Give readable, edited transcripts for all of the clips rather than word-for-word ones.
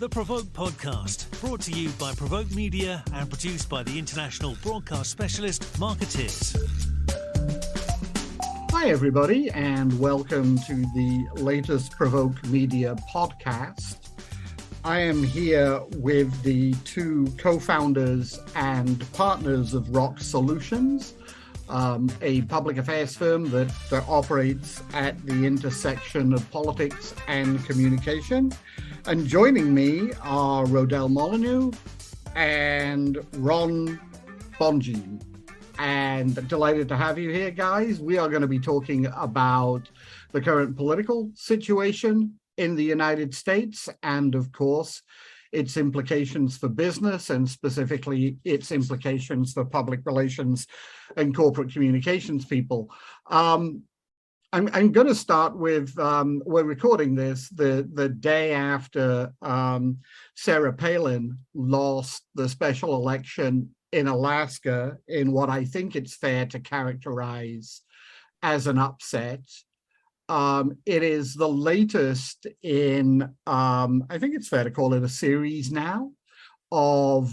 The PRovoke Podcast, brought to you by PRovoke Media and produced by the international broadcast specialist Marketeers. Hi, everybody, and welcome to the latest PRovoke Media Podcast. I am here with the two co-founders and partners of ROKK Solutions, a public affairs firm that operates at the intersection of politics and communication. And joining me are Rodell Mollineau and Ron Bonjean. And delighted to have you here, guys. We are going to be talking about the current political situation in the United States and, of course, its implications for business and specifically its implications for public relations and corporate communications people. I'm going to start with, we're recording this the day after Sarah Palin lost the special election in Alaska in what I think it's fair to characterize as an upset. It is the latest in, I think it's fair to call it a series now, of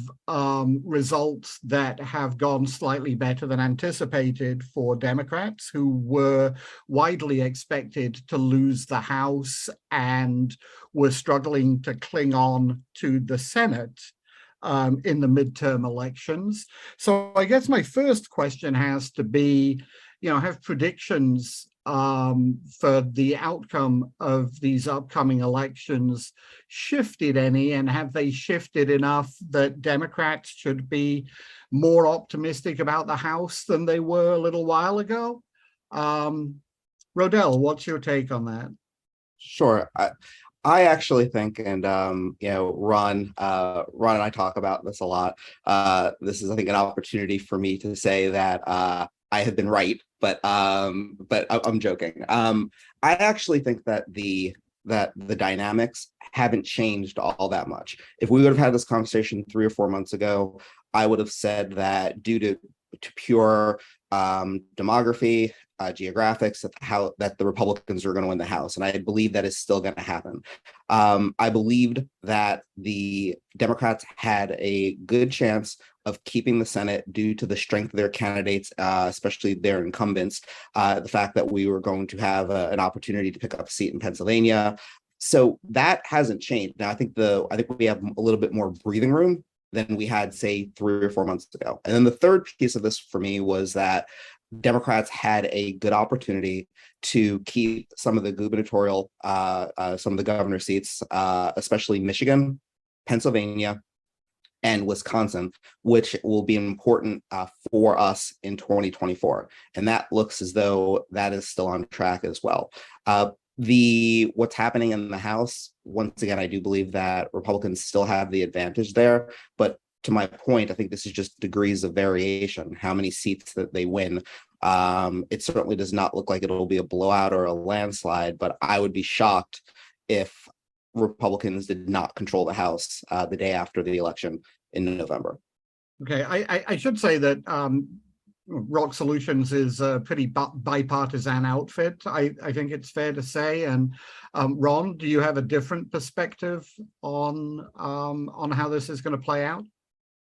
results that have gone slightly better than anticipated for Democrats, who were widely expected to lose the House and were struggling to cling on to the Senate in the midterm elections. So I guess my first question has to be, have predictions for the outcome of these upcoming elections shifted any, and have they shifted enough that Democrats should be more optimistic about the House than they were a little while ago? Rodell, what's your take on that? Sure. I actually think, and Ron and I talk about this a lot. This is, I think, an opportunity for me to say that I have been right, but I'm joking. I actually think that the dynamics haven't changed all that much. If we would have had this conversation 3 or 4 months ago, I would have said that due to pure demography, geographics, that the Republicans are going to win the House, and I believe that is still going to happen. I believed that the Democrats had a good chance of keeping the Senate due to the strength of their candidates, especially their incumbents, the fact that we were going to have an opportunity to pick up a seat in Pennsylvania. So that hasn't changed. Now, I think we have a little bit more breathing room than we had, say, 3 or 4 months ago. And then the third piece of this for me was that Democrats had a good opportunity to keep some of the gubernatorial, some of the governor seats, especially Michigan, Pennsylvania, and Wisconsin, which will be important for us in 2024. And that looks as though that is still on track as well. What's happening in the House, once again, I do believe that Republicans still have the advantage there, but to my point, I think this is just degrees of variation, how many seats that they win. It certainly does not look like it'll be a blowout or a landslide, but I would be shocked if Republicans did not control the House the day after the election in November. Okay, I should say that ROKK Solutions is a pretty bipartisan outfit, I think it's fair to say. And Ron, do you have a different perspective on how this is going to play out?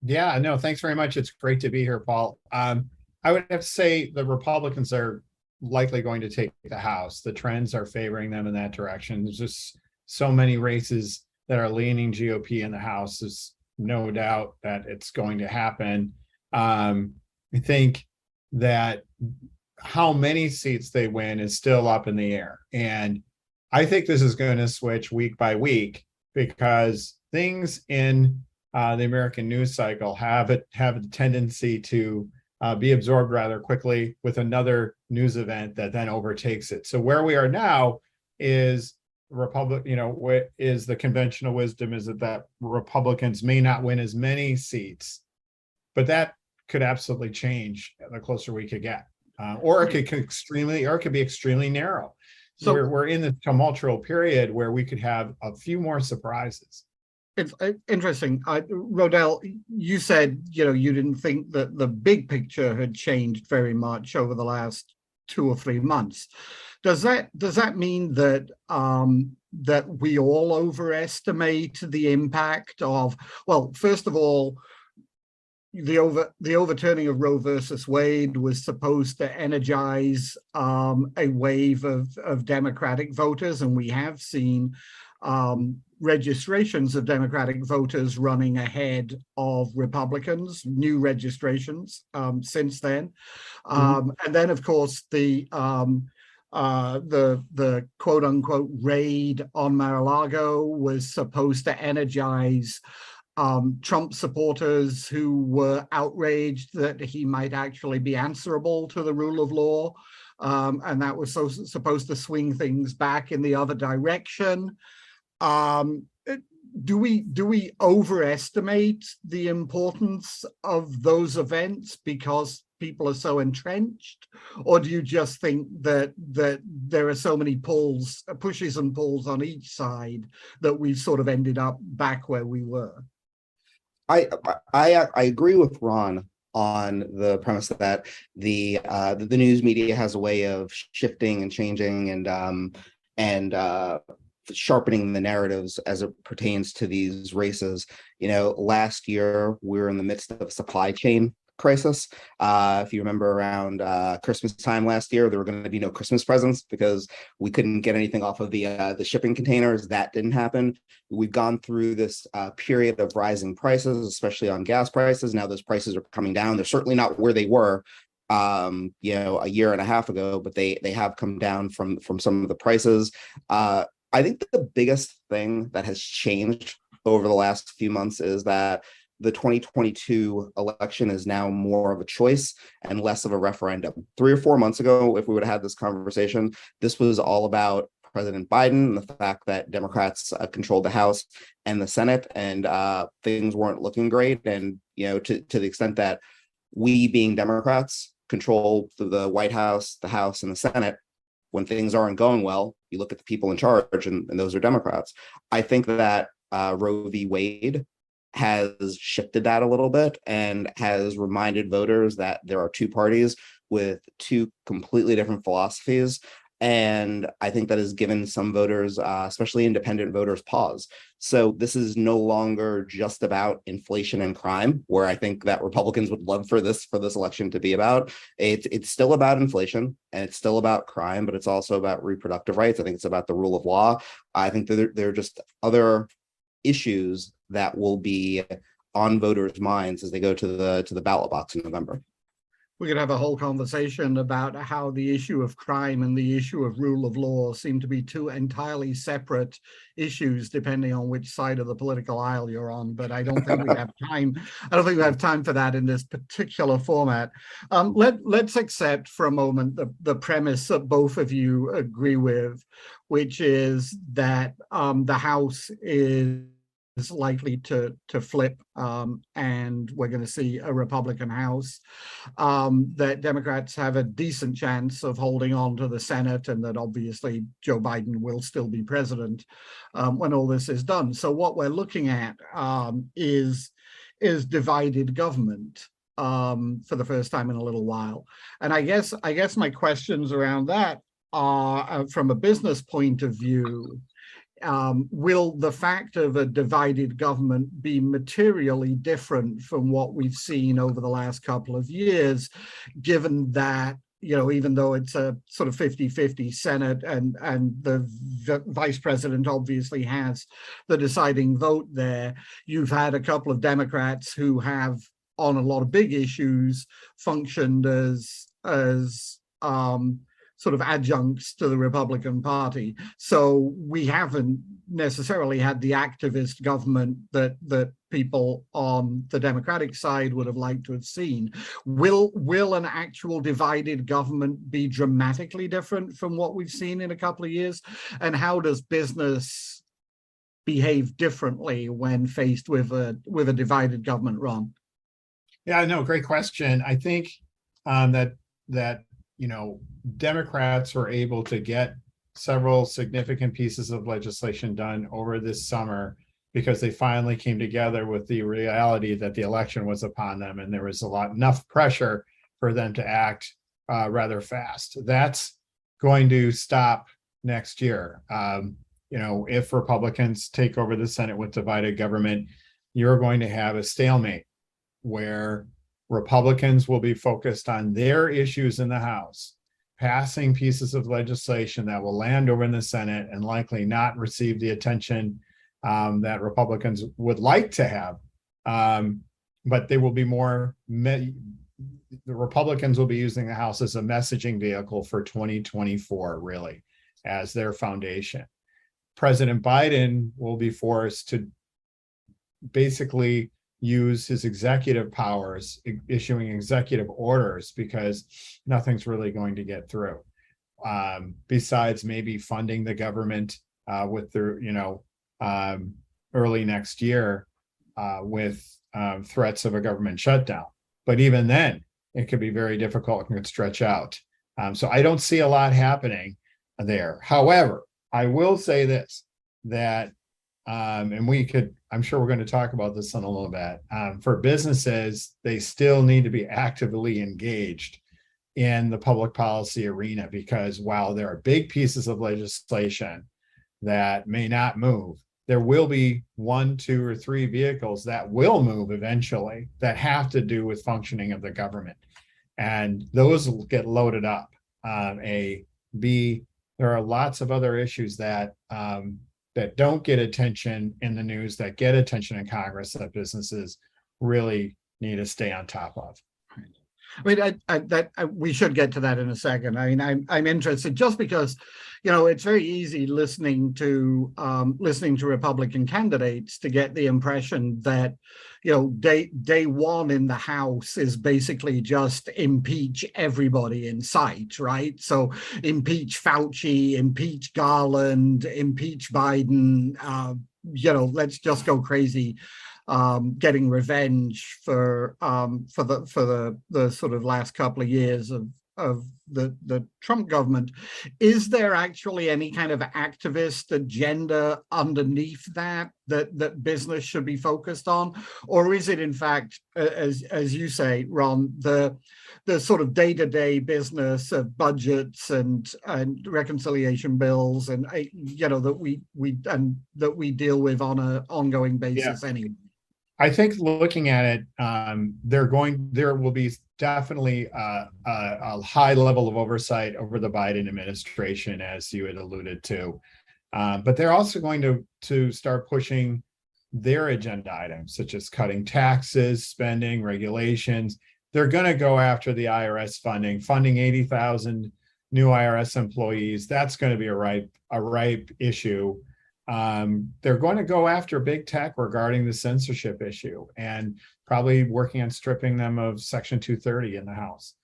Yeah, no, thanks very much. It's great to be here, Paul. I would have to say the Republicans are likely going to take the House. The trends are favoring them in that direction. There's just so many races that are leaning GOP in the House. There's no doubt that it's going to happen. I think that how many seats they win is still up in the air. And I think this is going to switch week by week because things in the American news cycle have a tendency to be absorbed rather quickly with another news event that then overtakes it. So where we are now is is the conventional wisdom is that Republicans may not win as many seats, but that could absolutely change the closer we could get, or it could be extremely narrow. So we're in the tumultural period where we could have a few more surprises. It's interesting. Rodell, you said, you didn't think that the big picture had changed very much over the last 2 or 3 months. Does that mean that that we all overestimate the impact of, well, first of all, the overturning of Roe versus Wade was supposed to energize a wave of Democratic voters, and we have seen registrations of Democratic voters running ahead of Republicans, new registrations since then. And then, of course, the quote unquote raid on Mar-a-Lago was supposed to energize Trump supporters who were outraged that he might actually be answerable to the rule of law. And that was supposed to swing things back in the other direction. Do we overestimate the importance of those events because people are so entrenched, or do you just think that there are so many pushes and pulls on each side that we've sort of ended up back where we were? I agree with Ron on the premise that the news media has a way of shifting and changing and sharpening the narratives as it pertains to these races. Last year we were in the midst of a supply chain crisis. If you remember, around Christmas time last year, there were going to be no Christmas presents because we couldn't get anything off of the shipping containers. That didn't happen. We've gone through this period of rising prices, especially on gas prices. Now those prices are coming down. They're certainly not where they were a year and a half ago, but they have come down from some of the prices. I think the biggest thing that has changed over the last few months is that the 2022 election is now more of a choice and less of a referendum. 3 or 4 months ago, if we would have had this conversation, this was all about President Biden and the fact that Democrats controlled the House and the Senate, and things weren't looking great. And, to the extent that we, being Democrats, control the White House, the House, and the Senate, when things aren't going well, you look at the people in charge, and those are Democrats. I think that Roe v. Wade has shifted that a little bit and has reminded voters that there are two parties with two completely different philosophies. And I think that has given some voters, especially independent voters, pause. So this is no longer just about inflation and crime, where I think that Republicans would love for this election to be about. It's still about inflation and it's still about crime, but it's also about reproductive rights. I think it's about the rule of law. I think that there are just other issues that will be on voters' minds as they go to the ballot box in November. We could have a whole conversation about how the issue of crime and the issue of rule of law seem to be two entirely separate issues, depending on which side of the political aisle you're on. But I don't think we have time. I don't think we have time for that in this particular format. Let's accept for a moment the premise that both of you agree with, which is that the House is likely to flip, and we're going to see a Republican House, that Democrats have a decent chance of holding on to the Senate, and that obviously Joe Biden will still be president when all this is done. So what we're looking at is divided government for the first time in a little while. And I guess my questions around that are, from a business point of view, will the fact of a divided government be materially different from what we've seen over the last couple of years, given that, even though it's a sort of 50-50 Senate and the vice president obviously has the deciding vote there, you've had a couple of Democrats who have, on a lot of big issues, functioned as sort of adjuncts to the Republican Party. So we haven't necessarily had the activist government that people on the Democratic side would have liked to have seen. Will an actual divided government be dramatically different from what we've seen in a couple of years? And how does business behave differently when faced with a divided government, Ron? Yeah, no, great question. I think that Democrats were able to get several significant pieces of legislation done over this summer because they finally came together with the reality that the election was upon them, and there was enough pressure for them to act rather fast. That's going to stop next year. if Republicans take over the Senate with divided government, you're going to have a stalemate where Republicans will be focused on their issues in the House, passing pieces of legislation that will land over in the Senate and likely not receive the attention that Republicans would like to have. But they will be the Republicans will be using the House as a messaging vehicle for 2024, really, as their foundation. President Biden will be forced to basically use his executive powers, issuing executive orders, because nothing's really going to get through. Besides maybe funding the government with the, early next year with threats of a government shutdown. But even then, it could be very difficult and could stretch out. So I don't see a lot happening there. However, I will say this, that, and I'm sure we're going to talk about this in a little bit. For businesses, they still need to be actively engaged in the public policy arena, because while there are big pieces of legislation that may not move, there will be 1, 2, or 3 vehicles that will move eventually that have to do with functioning of the government. And those will get loaded up. A, B, there are lots of other issues that don't get attention in the news, that get attention in Congress, that businesses really need to stay on top of. I mean, we should get to that in a second. I mean, I'm interested just because, it's very easy listening to Republican candidates to get the impression that, day one in the House is basically just impeach everybody in sight, right? So impeach Fauci, impeach Garland, impeach Biden. Let's just go crazy. Getting revenge for the sort of last couple of years of the Trump government. Is there actually any kind of activist agenda underneath that business should be focused on, or is it in fact, as you say, Ron, the sort of day-to-day business of budgets and reconciliation bills and that we deal with on an ongoing basis anyway? I think looking at it, there will be definitely a high level of oversight over the Biden administration, as you had alluded to. But they're also going to start pushing their agenda items, such as cutting taxes, spending, regulations. They're going to go after the IRS funding 80,000 new IRS employees. That's going to be a ripe issue. They're going to go after big tech regarding the censorship issue, and probably working on stripping them of Section 230 in the House.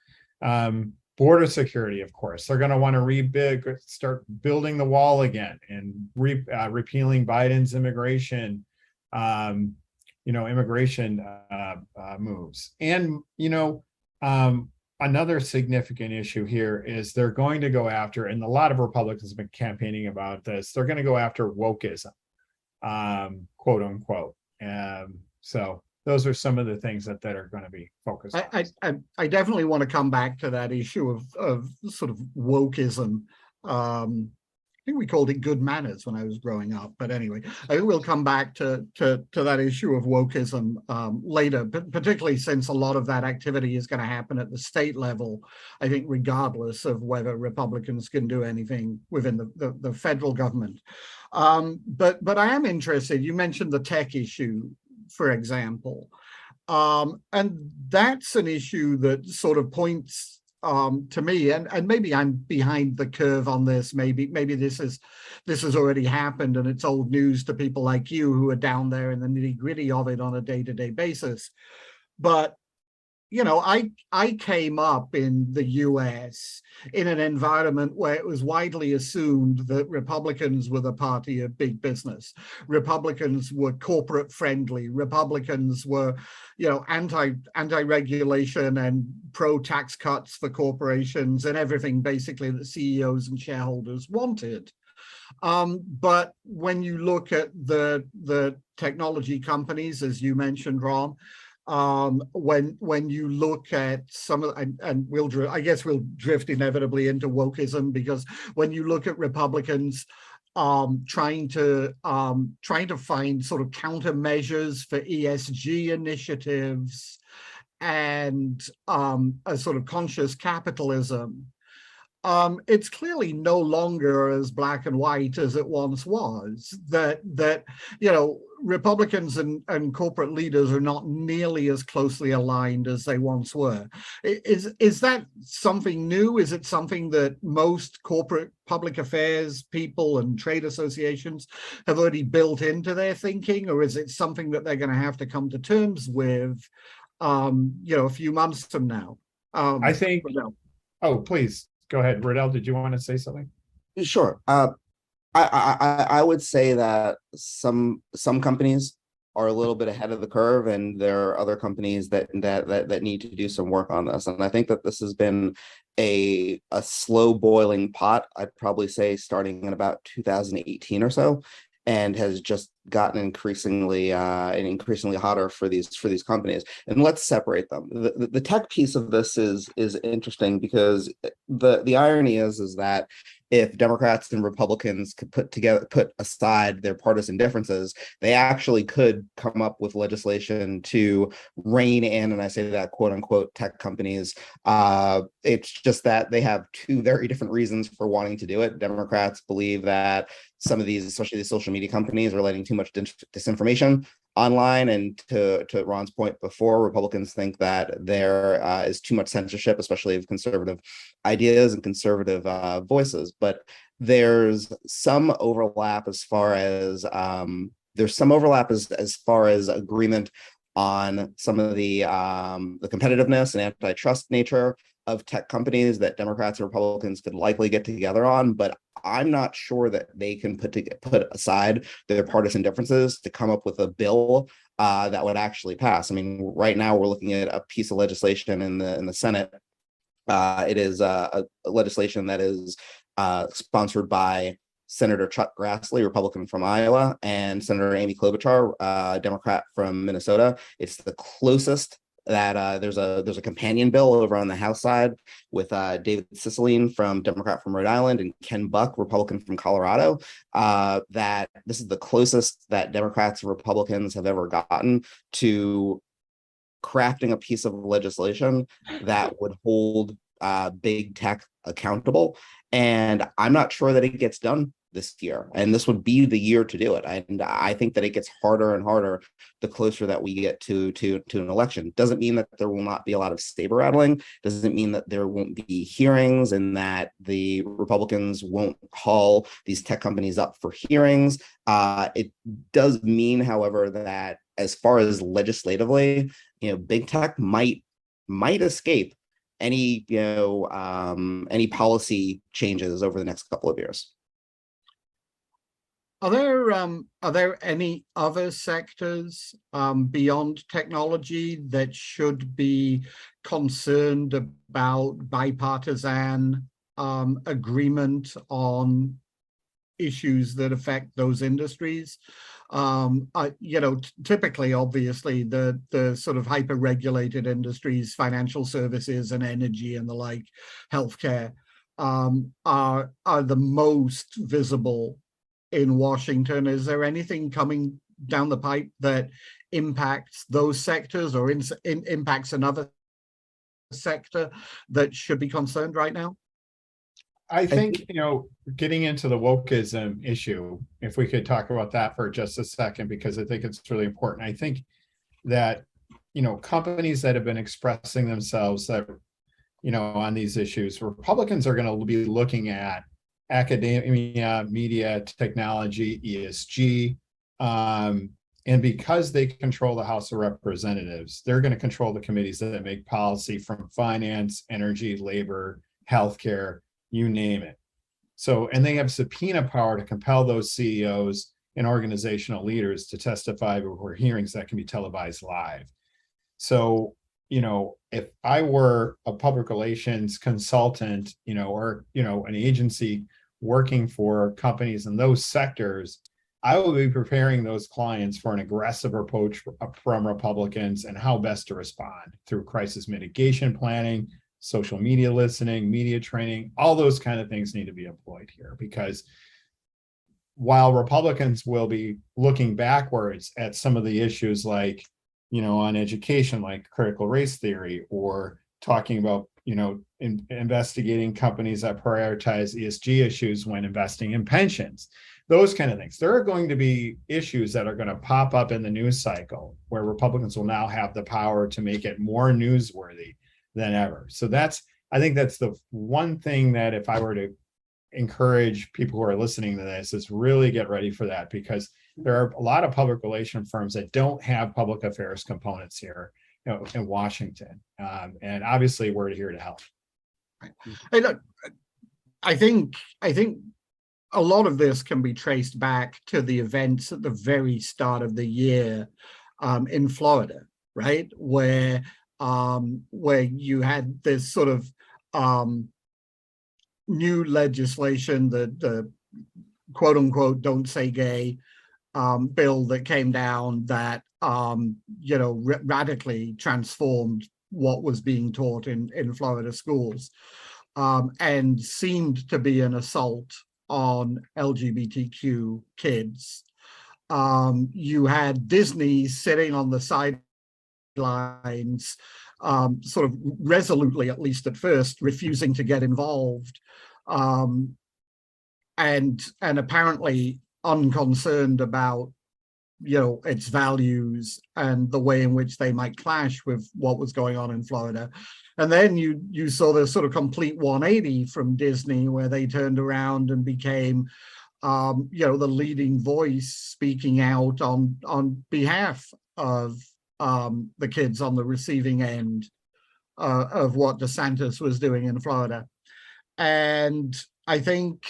Border security, of course, they're going to want to start building the wall again, and repealing Biden's immigration moves. And another significant issue here is they're going to go after, and a lot of Republicans have been campaigning about this, they're going to go after wokeism, quote unquote. So those are some of the things that are going to be focused on. I definitely want to come back to that issue of sort of wokeism. I think we called it good manners when I was growing up. But anyway, I think we'll come back to that issue of wokeism later, particularly since a lot of that activity is going to happen at the state level, I think, regardless of whether Republicans can do anything within the federal government. But I am interested, you mentioned the tech issue, for example, and that's an issue that sort of points to me, and maybe I'm behind the curve on this. Maybe this has already happened and it's old news to people like you who are down there in the nitty-gritty of it on a day-to-day basis. But I came up in the US in an environment where it was widely assumed that Republicans were the party of big business. Republicans were corporate friendly. Republicans were, anti-regulation and pro-tax cuts for corporations and everything basically that CEOs and shareholders wanted. But when you look at the technology companies, as you mentioned, Ron, when you look at some of, and we'll drift inevitably into wokeism, because when you look at Republicans, trying to find sort of countermeasures for ESG initiatives and a sort of conscious capitalism. It's clearly no longer as black and white as it once was. That Republicans and corporate leaders are not nearly as closely aligned as they once were. Is that something new? Is it something that most corporate public affairs people and trade associations have already built into their thinking, or is it something that they're going to have to come to terms with, a few months from now? I think. Oh, please. Go ahead, Rodell. Did you want to say something? Sure. I would say that some companies are a little bit ahead of the curve, and there are other companies that need to do some work on this. And I think that this has been a slow boiling pot. I'd probably say starting in about 2018 or so, and has just gotten increasingly hotter for these companies. And let's separate them. The tech piece of this is interesting because the irony is that if Democrats and Republicans could put aside their partisan differences, they actually could come up with legislation to rein in, and I say that quote unquote, tech companies. It's just that they have two very different reasons for wanting to do it. Democrats believe that some of these, especially the social media companies, are letting too much disinformation online, and to Ron's point before, Republicans think that there is too much censorship, especially of conservative ideas and conservative voices. But there's some overlap as far as agreement on some of the competitiveness and antitrust nature of tech companies that Democrats and Republicans could likely get together on, but I'm not sure that they can put aside their partisan differences to come up with a bill that would actually pass. I mean, right now we're looking at a piece of legislation in the Senate. It is a legislation that is sponsored by Senator Chuck Grassley, Republican from Iowa, and Senator Amy Klobuchar, Democrat from Minnesota. It's the closest that there's a companion bill over on the House side with David Cicilline Democrat from Rhode Island, and Ken Buck, Republican from Colorado. That this is the closest that Democrats and Republicans have ever gotten to crafting a piece of legislation that would hold big tech accountable. And I'm not sure that it gets done this year, and this would be the year to do it. And I think that it gets harder and harder the closer that we get to an election. Doesn't mean that there will not be a lot of saber rattling. Doesn't mean that there won't be hearings and that the Republicans won't call these tech companies up for hearings. It does mean, however, that as far as legislatively, big tech might escape any policy changes over the next couple of years. Are there any other sectors beyond technology that should be concerned about bipartisan agreement on issues that affect those industries? Typically, obviously, the sort of hyper-regulated industries, financial services and energy and the like, healthcare, are the most visible in Washington. Is there anything coming down the pipe that impacts those sectors or impacts another sector that should be concerned right now? I think, getting into the wokeism issue, if we could talk about that for just a second, because I think it's really important. I think that, companies that have been expressing themselves that, on these issues, Republicans are going to be looking at academia, media, technology, ESG, and because they control the House of Representatives, they're going to control the committees that make policy, from finance, energy, labor, healthcare, you name it. So, and they have subpoena power to compel those CEOs and organizational leaders to testify before hearings that can be televised live. So, if I were a public relations consultant, or, an agency working for companies in those sectors, I will be preparing those clients for an aggressive approach from Republicans and how best to respond through crisis mitigation planning, social media listening, media training. All those kind of things need to be employed here, because while Republicans will be looking backwards at some of the issues like, on education, like critical race theory, or talking about, investigating companies that prioritize ESG issues when investing in pensions, those kind of things. There are going to be issues that are going to pop up in the news cycle where Republicans will now have the power to make it more newsworthy than ever. So I think that's the one thing that if I were to encourage people who are listening to this is really get ready for that, because there are a lot of public relation firms that don't have public affairs components here, in Washington. And obviously we're here to help. Hey, look, I think a lot of this can be traced back to the events at the very start of the year in Florida, right? Where you had this sort of new legislation, the quote unquote "Don't Say Gay" bill that came down that radically transformed what was being taught in Florida schools, and seemed to be an assault on LGBTQ kids. You had Disney sitting on the sidelines, sort of resolutely, at least at first, refusing to get involved, and apparently unconcerned about its values and the way in which they might clash with what was going on in Florida. And then you saw this sort of complete 180 from Disney, where they turned around and became the leading voice speaking out on behalf of the kids on the receiving end of what DeSantis was doing in Florida. And I think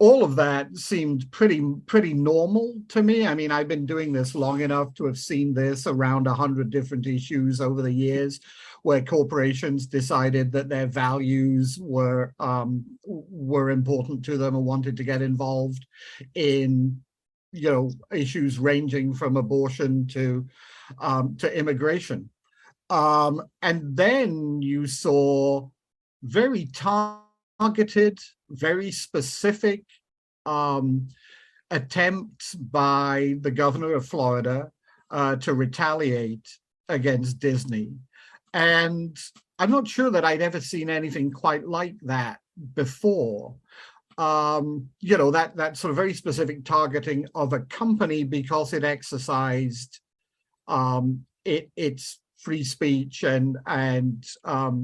all of that seemed pretty normal to me. I mean, I've been doing this long enough to have seen this around 100 different issues over the years, where corporations decided that their values were important to them and wanted to get involved in issues ranging from abortion to immigration. And then you saw very targeted, very specific attempts by the governor of Florida to retaliate against Disney. And I'm not sure that I'd ever seen anything quite like that before. That sort of very specific targeting of a company because it exercised its free speech and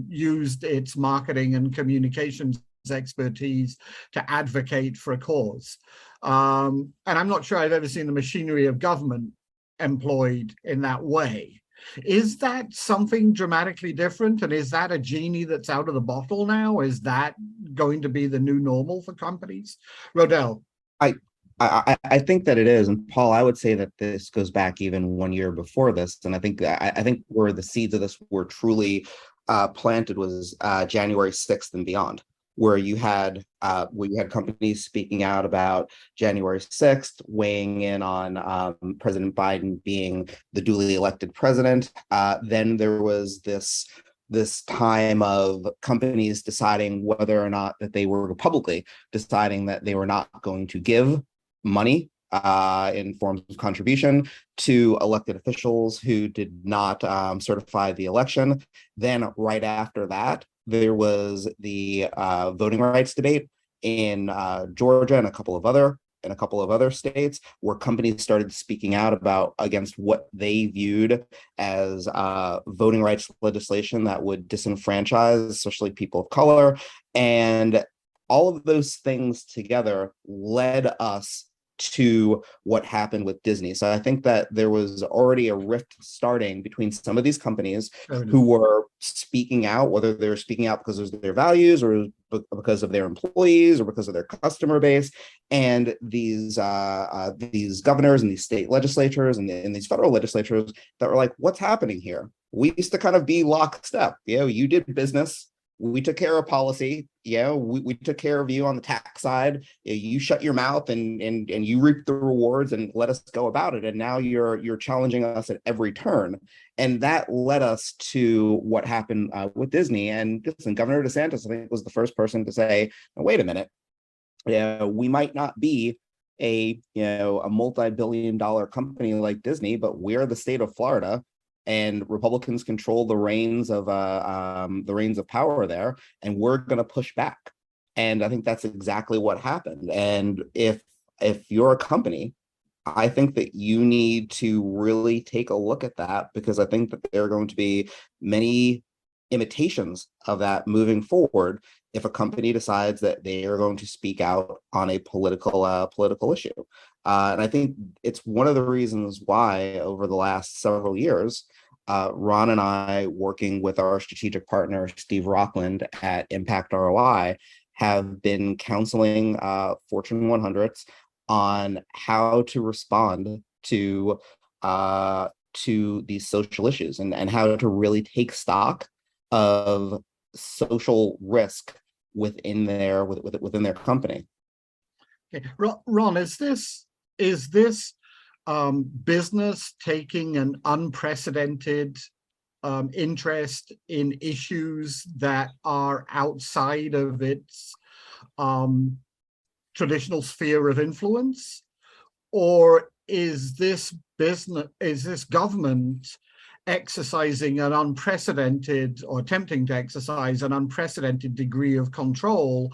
used its marketing and communications expertise to advocate for a cause. And I'm not sure I've ever seen the machinery of government employed in that way. Is that something dramatically different? And is that a genie that's out of the bottle now? Is that going to be the new normal for companies? Rodell. I think that it is. And Paul, I would say that this goes back even 1 year before this. And I think where the seeds of this were truly planted was January 6th and beyond, where you had companies speaking out about January 6th, weighing in on President Biden being the duly elected president. Then there was this time of companies deciding whether or not that they were publicly deciding that they were not going to give money in forms of contribution to elected officials who did not certify the election. Then right after that, there was the voting rights debate in Georgia and a couple of other states, where companies started speaking out against what they viewed as voting rights legislation that would disenfranchise, especially people of color. And all of those things together led us to what happened with Disney. So I think that there was already a rift starting between some of these companies who were speaking out, whether they're speaking out because of their values or because of their employees or because of their customer base, and these governors and these state legislatures and these federal legislatures that were like, what's happening here? We used to kind of be lockstep. You did business. We took care of policy. We took care of you on the tax side. You shut your mouth and you reap the rewards and let us go about it. And now you're challenging us at every turn. And that led us to what happened with Disney. And listen, Governor DeSantis, I think, was the first person to say, wait a minute, We might not be a multi-billion-dollar company like Disney, but we're the state of Florida, and Republicans control the reins of power there, and we're going to push back. And I think that's exactly what happened. And if you're a company, I think that you need to really take a look at that, because I think that there are going to be many imitations of that moving forward if a company decides that they are going to speak out on a political issue. And I think it's one of the reasons why over the last several years, Ron and I, working with our strategic partner, Steve Rockland at Impact ROI, have been counseling Fortune 100s on how to respond to these social issues, and how to really take stock of social risk within their company. Okay. Ron, is this business taking an unprecedented interest in issues that are outside of its traditional sphere of influence, or is this government exercising an unprecedented, or attempting to exercise an unprecedented degree of control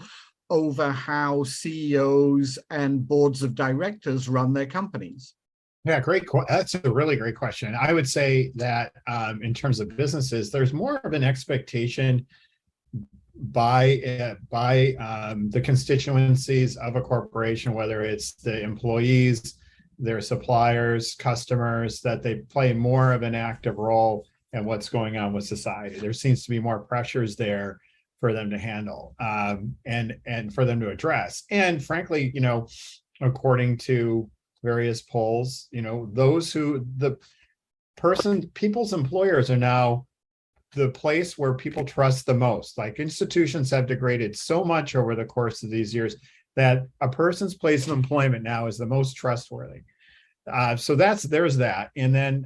over how CEOs and boards of directors run their companies? Yeah, that's a really great question. I would say that in terms of businesses, there's more of an expectation by the constituencies of a corporation, whether it's the employees, their suppliers, customers, that they play more of an active role in what's going on with society. There seems to be more pressures there for them to handle and for them to address. And frankly, according to various polls, people's employers are now the place where people trust the most. Like, institutions have degraded so much over the course of these years that a person's place of employment now is the most trustworthy. So there's that. And then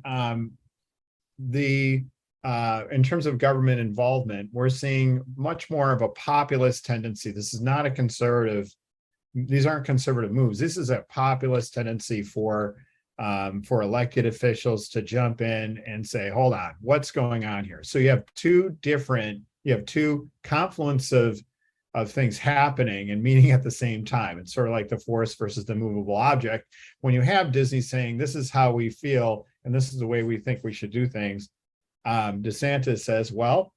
in terms of government involvement, we're seeing much more of a populist tendency. This is not a conservative. These aren't conservative moves. This is a populist tendency for elected officials to jump in and say, hold on, what's going on here? So you have two confluence of things happening and meeting at the same time. It's sort of like the force versus the movable object. When you have Disney saying, this is how we feel, and this is the way we think we should do things, DeSantis says, well,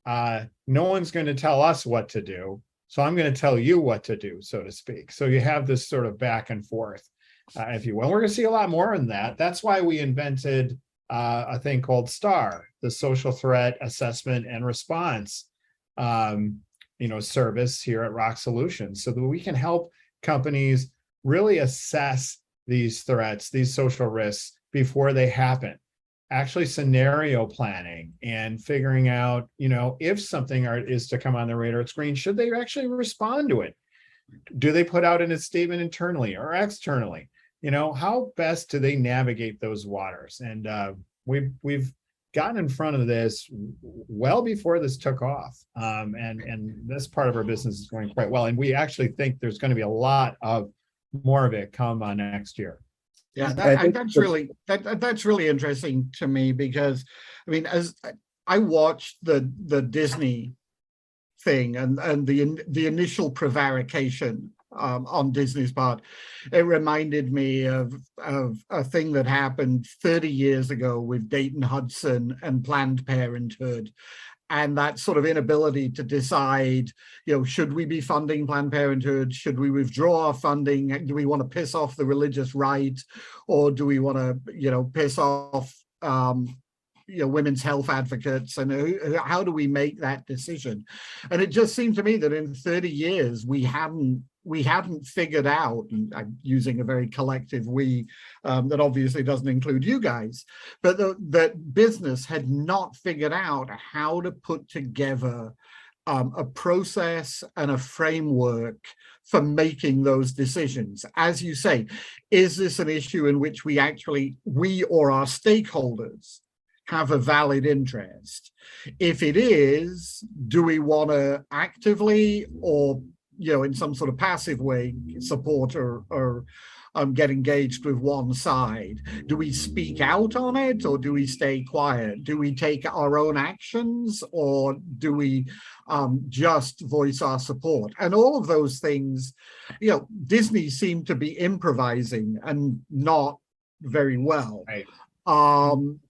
no one's going to tell us what to do, so I'm going to tell you what to do, so to speak. So you have this sort of back and forth, if you will. We're going to see a lot more in that. That's why we invented a thing called STAR, the Social Threat Assessment and Response service here at ROKK Solutions, so that we can help companies really assess these threats, these social risks before they happen. Actually scenario planning and figuring out, if something is to come on the radar screen, should they actually respond to it? Do they put out in a statement internally or externally? How best do they navigate those waters? And we've gotten in front of this well before this took off. And this part of our business is going quite well. And we actually think there's going to be a lot of more of it come on next year. Yeah, that's really interesting to me, because as I watched the Disney thing and the initial prevarication on Disney's part, it reminded me of a thing that happened 30 years ago with Dayton Hudson and Planned Parenthood. And that sort of inability to decide, should we be funding Planned Parenthood? Should we withdraw our funding? Do we want to piss off the religious right? Or do we want to, piss off, women's health advocates? And how do we make that decision? And it just seemed to me that in 30 years, we hadn't figured out, and I'm using a very collective we that obviously doesn't include you guys, but that business had not figured out how to put together a process and a framework for making those decisions. As you say, is this an issue in which we or our stakeholders have a valid interest? If it is, do we want to actively or in some sort of passive way, support or get engaged with one side? Do we speak out on it, or do we stay quiet? Do we take our own actions, or do we just voice our support? And all of those things, Disney seemed to be improvising and not very well. Right. I'm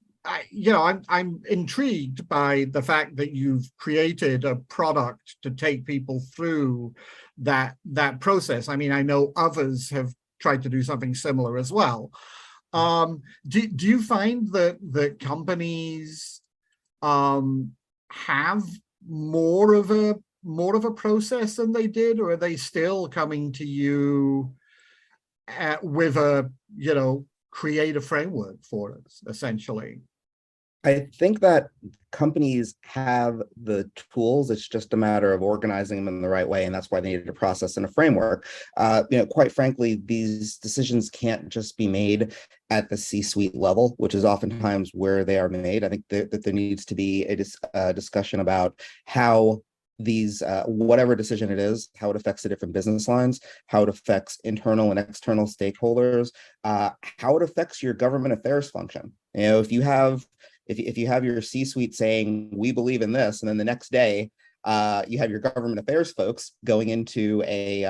intrigued by the fact that you've created a product to take people through that process. I mean, I know others have tried to do something similar as well. Do you find that companies have more of a process than they did, or are they still coming to you with a create a framework for us, essentially? I think that companies have the tools. It's just a matter of organizing them in the right way, and that's why they need a process and a framework. Quite frankly, these decisions can't just be made at the C-suite level, which is oftentimes where they are made. I think that there needs to be a discussion about how these, whatever decision it is, how it affects the different business lines, how it affects internal and external stakeholders, how it affects your government affairs function. If you have your C-suite saying, we believe in this, and then the next day you have your government affairs folks going into a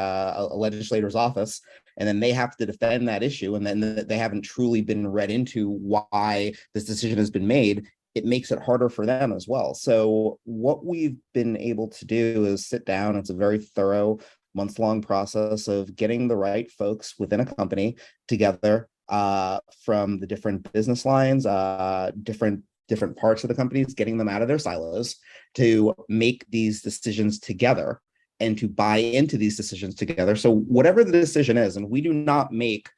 legislator's office, and then they have to defend that issue, and then they haven't truly been read into why this decision has been made, it makes it harder for them as well. So what we've been able to do is sit down. It's a very thorough months-long process of getting the right folks within a company together from the different business lines, different parts of the companies, getting them out of their silos to make these decisions together and to buy into these decisions together. So whatever the decision is, and we do not make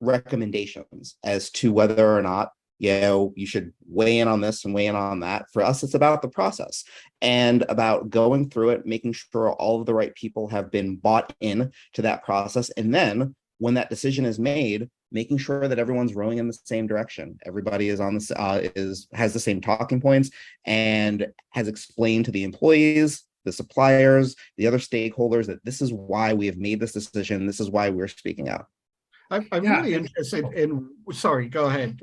recommendations as to whether or not you should weigh in on this and weigh in on that. For us, it's about the process and about going through it, making sure all of the right people have been bought in to that process. And then when that decision is made, making sure that everyone's rowing in the same direction. Everybody is on this has the same talking points and has explained to the employees, the suppliers, the other stakeholders that this is why we have made this decision. This is why we're speaking out. I'm really interested in, sorry, go ahead.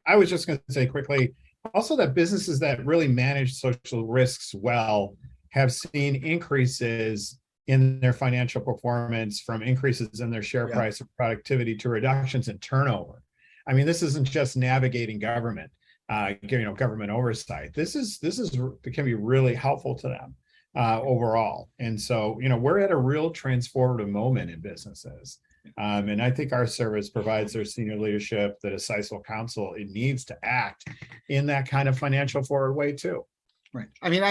I was just going to say quickly, also that businesses that really manage social risks well have seen increases in their financial performance, from increases in their share price of productivity to reductions in turnover. I mean, this isn't just navigating government, government oversight. This can be really helpful to them overall. And so, we're at a real transformative moment in businesses. And I think our service provides their senior leadership, the decisive counsel it needs to act in that kind of financial forward way too. Right. I mean,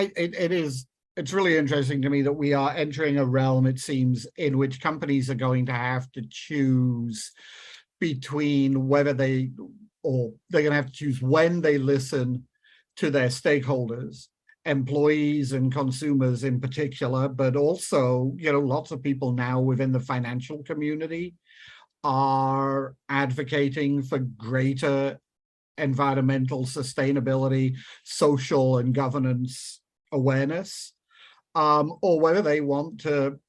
it's really interesting to me that we are entering a realm, it seems, in which companies are going to have to choose between whether they're going to have to choose when they listen to their stakeholders, employees and consumers in particular, but also, lots of people now within the financial community are advocating for greater environmental sustainability, social and governance awareness, or whether they want to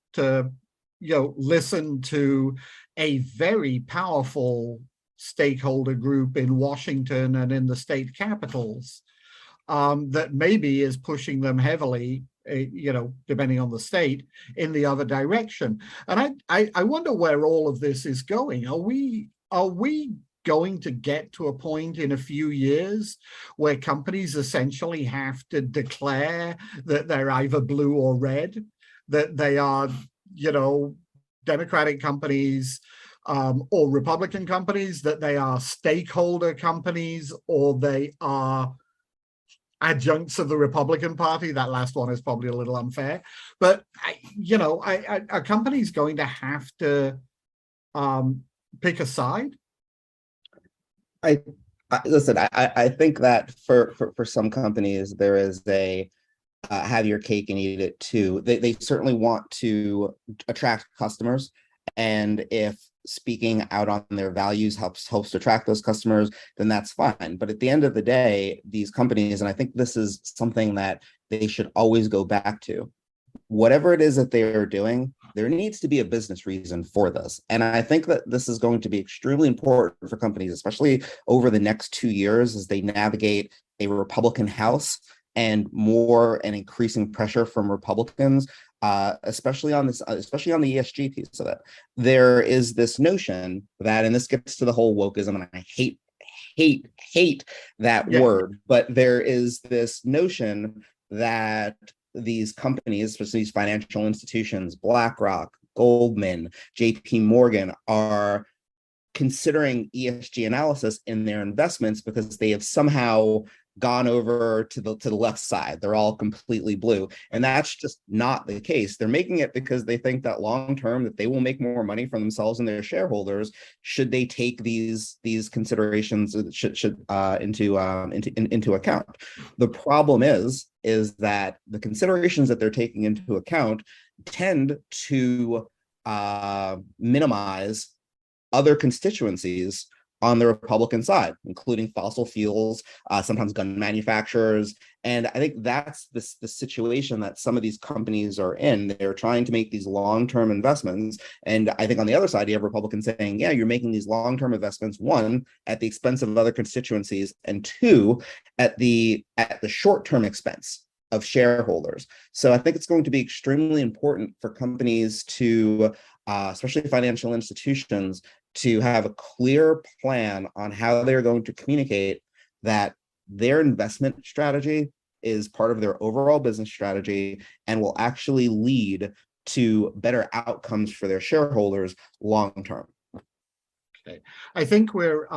listen to a very powerful stakeholder group in Washington and in the state capitals that maybe is pushing them heavily, depending on the state, in the other direction. And I wonder where all of this is going. Are we going to get to a point in a few years where companies essentially have to declare that they're either blue or red, that they are, Democratic companies or Republican companies, that they are stakeholder companies, or they are adjuncts of the Republican Party? That last one is probably a little unfair, but a company's going to have to pick a side. I think that for some companies there is a have your cake and eat it too. They certainly want to attract customers, and if speaking out on their values helps to attract those customers, then that's fine. But at the end of the day, these companies, and I think this is something that they should always go back to, whatever it is that they are doing, there needs to be a business reason for this. And I think that this is going to be extremely important for companies, especially over the next 2 years as they navigate a Republican House and more and increasing pressure from Republicans, especially on the ESG piece of it. There is this notion that, and this gets to the whole wokeism, and I hate that word, but there is this notion that these companies, especially these financial institutions, BlackRock, Goldman, JP Morgan, are considering ESG analysis in their investments because they have somehow gone over to the left side. They're all completely blue. And that's just not the case. They're making it because they think that long term that they will make more money for themselves and their shareholders should they take these considerations into account. The problem is that the considerations that they're taking into account tend to minimize other constituencies on the Republican side, including fossil fuels, sometimes gun manufacturers. And I think that's the situation that some of these companies are in. They're trying to make these long-term investments. And I think on the other side, you have Republicans saying, yeah, you're making these long-term investments, one, at the expense of other constituencies, and two, at the short-term expense of shareholders. So I think it's going to be extremely important for companies to, especially financial institutions, to have a clear plan on how they're going to communicate that their investment strategy is part of their overall business strategy and will actually lead to better outcomes for their shareholders long term. Okay. I think we're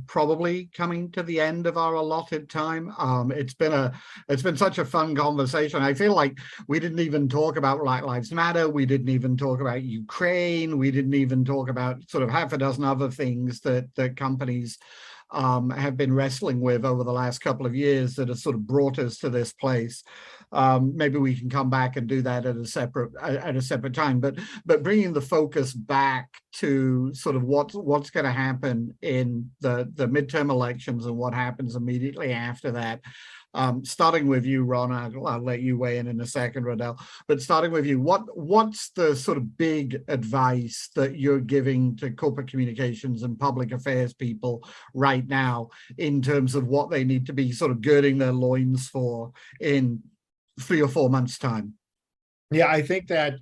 probably coming to the end of our allotted time. It's been such a fun conversation. I feel like we didn't even talk about Black Lives Matter. We didn't even talk about Ukraine. We didn't even talk about sort of half a dozen other things that companies have been wrestling with over the last couple of years that have sort of brought us to this place. Maybe we can come back and do that at a separate time. But bringing the focus back to sort of what's going to happen in the midterm elections and what happens immediately after that. Starting with you, Ron, I'll let you weigh in a second, Rodell. But starting with you, what's the sort of big advice that you're giving to corporate communications and public affairs people right now in terms of what they need to be sort of girding their loins for in 3 or 4 months' time? Yeah, I think that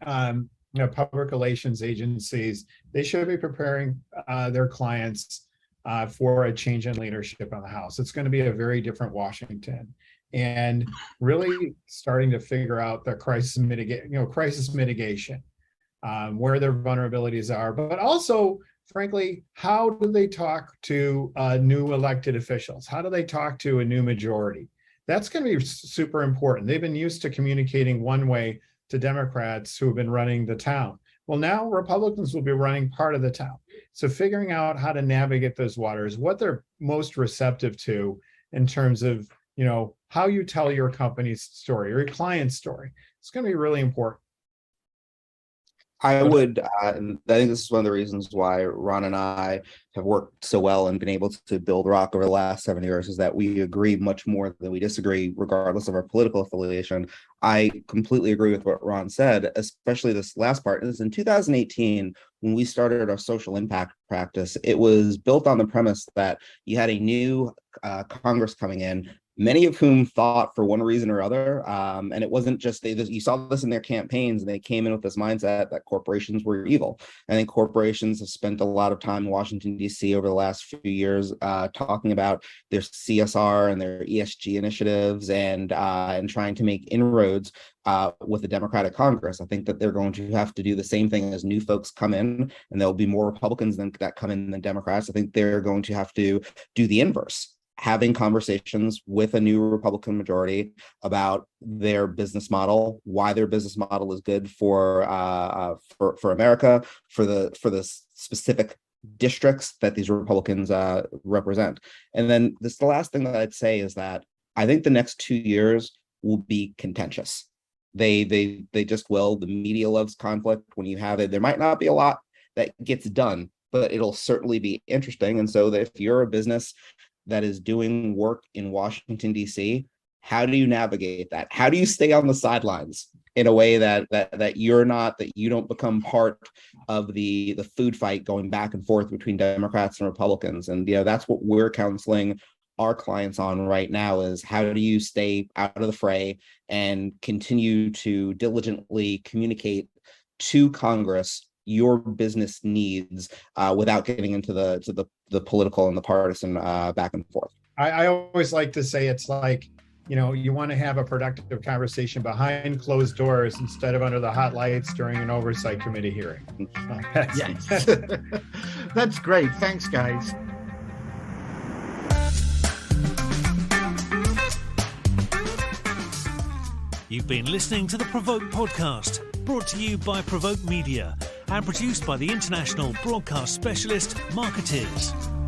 public relations agencies, they should be preparing their clients for a change in leadership on the House. It's going to be a very different Washington, and really starting to figure out the crisis mitigation, where their vulnerabilities are, but also, frankly, how do they talk to new elected officials? How do they talk to a new majority? That's going to be super important. They've been used to communicating one way to Democrats who have been running the town. Well, now Republicans will be running part of the town. So figuring out how to navigate those waters, what they're most receptive to in terms of, how you tell your company's story or your client's story, it's going to be really important. I would, and I think this is one of the reasons why Ron and I have worked so well and been able to build ROKK over the last 7 years, is that we agree much more than we disagree, regardless of our political affiliation. I completely agree with what Ron said, especially this last part. Is in 2018, when we started our social impact practice, it was built on the premise that you had a new Congress coming in, many of whom thought for one reason or other, and it wasn't just you saw this in their campaigns, and they came in with this mindset that corporations were evil. I think corporations have spent a lot of time in Washington, D.C. over the last few years talking about their CSR and their ESG initiatives and trying to make inroads with the Democratic Congress. I think that they're going to have to do the same thing as new folks come in, and there'll be more Republicans that come in than Democrats. I think they're going to have to do the inverse, having conversations with a new Republican majority about their business model, why their business model is good for America, for the specific districts that these Republicans represent. And then the last thing that I'd say is that I think the next 2 years will be contentious. They just will. The media loves conflict. When you have it, there might not be a lot that gets done, but it'll certainly be interesting. And so that if you're a business that is doing work in Washington, D.C., how do you navigate that? How do you stay on the sidelines in a way that you don't become part of the food fight going back and forth between Democrats and Republicans. And that's what we're counseling our clients on right now, is how do you stay out of the fray and continue to diligently communicate to Congress your business needs without getting into the political and the partisan back and forth. I always like to say it's like, you want to have a productive conversation behind closed doors instead of under the hot lights during an oversight committee hearing. Yes. That's great. Thanks, guys. You've been listening to the PRovoke Podcast, brought to you by PRovoke Media and produced by the international broadcast specialist Marketeers.